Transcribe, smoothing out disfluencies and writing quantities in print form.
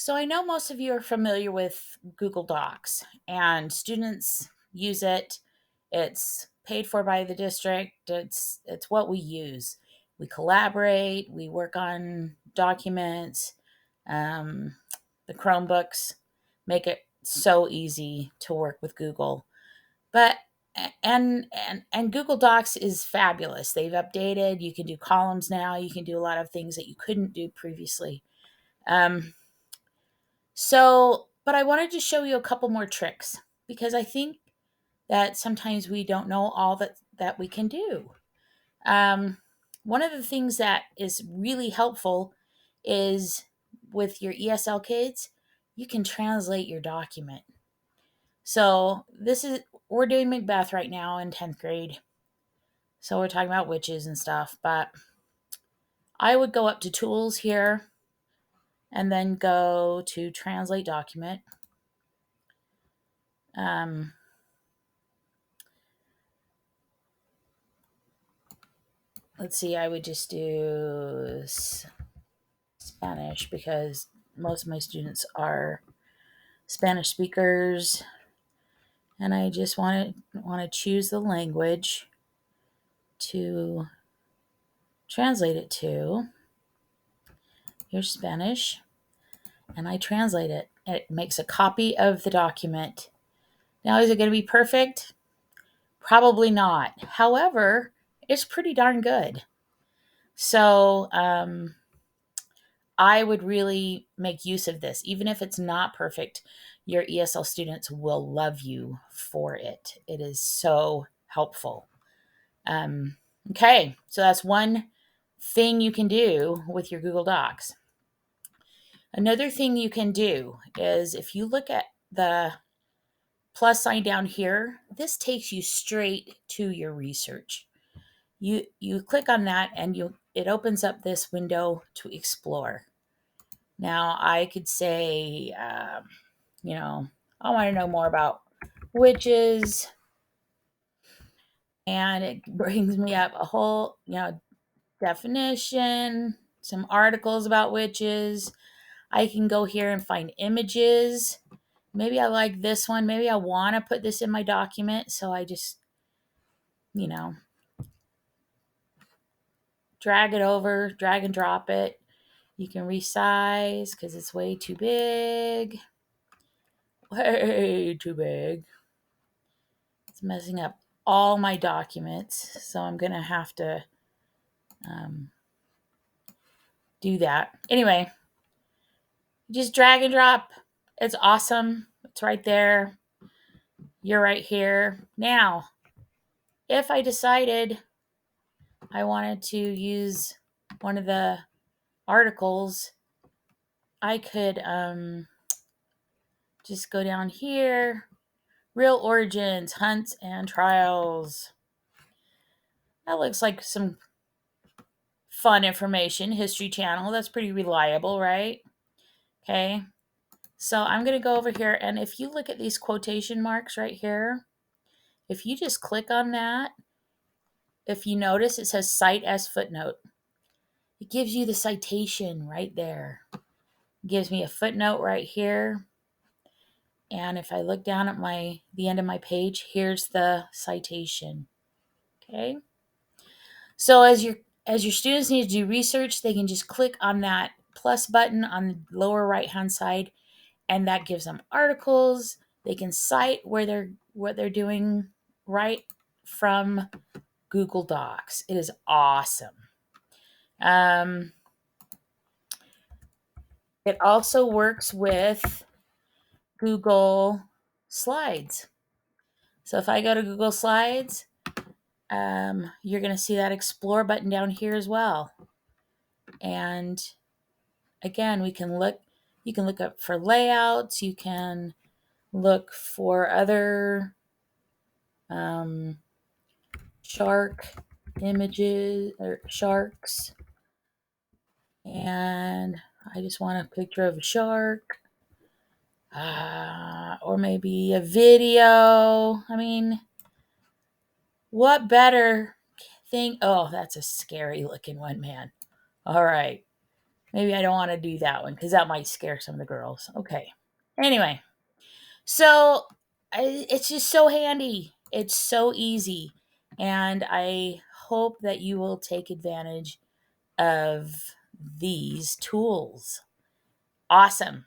So I know most of you are familiar with Google Docs, and students use it. It's paid for by the district. It's what we use. We collaborate. We work on documents. Um, the Chromebooks make it so easy to work with Google. But and Google Docs is fabulous. They've updated. You can do columns now. You can do a lot of things that you couldn't do previously. Um, but I wanted to show you a couple more tricks because I think that sometimes we don't know all that we can do. Um, One of the things that is really helpful is with your ESL kids, you can translate your document. So we're doing Macbeth right now in 10th grade. So we're talking about witches and stuff, but I would go up to tools here and then go to translate document. Um, let's see, I would just do Spanish because most of my students are Spanish speakers, and I just want to choose the language to translate it to. Here's Spanish, and I translate it. It makes a copy of the document. Now, is it going to be perfect? Probably not. However, it's pretty darn good. So, I would really make use of this. Even if it's not perfect, your ESL students will love you for it. It is so helpful. Um, okay, so that's one thing you can do with your Google Docs. Another thing you can do is if you look at the plus sign down here, this takes you straight to your research. You click on that and it opens up this window to explore. Now, I could say, I want to know more about witches, and it brings me up a whole, definition, some articles about witches. I can go here and find images. Maybe I like this one. Maybe I want to put this in my document. So I just, you know, drag it over, drag and drop it. You can resize because it's way too big. Way too big. It's messing up all my documents, so I'm going to have to um, do that. Anyway, just drag and drop. It's awesome. It's right there. You're right here. Now, if I decided I wanted to use one of the articles, I could just go down here. Real origins, hunts, and trials. That looks like some fun information. History Channel. That's pretty reliable, right? Okay. So I'm going to go over here, and if you look at these quotation marks right here, if you just click on that, if you notice it says cite as footnote. It gives you the citation right there. It gives me a footnote right here. And if I look down at the end of my page, here's the citation. Okay. So as your students need to do research, they can just click on that plus button on the lower right hand side, and that gives them articles. They can cite what they're doing right from Google Docs. It is awesome. Um, it also works with Google Slides. So if I go to Google Slides, you're going to see that Explore button down here as well. And again, you can look up for layouts, you can look for other um, shark images or sharks. And I just want a picture of a shark. Or maybe a video. I mean, what better thing? Oh, that's a scary looking one, man. All right. Maybe I don't want to do that one because that might scare some of the girls. Okay. Anyway, so it's just so handy. It's so easy. And I hope that you will take advantage of these tools. Awesome.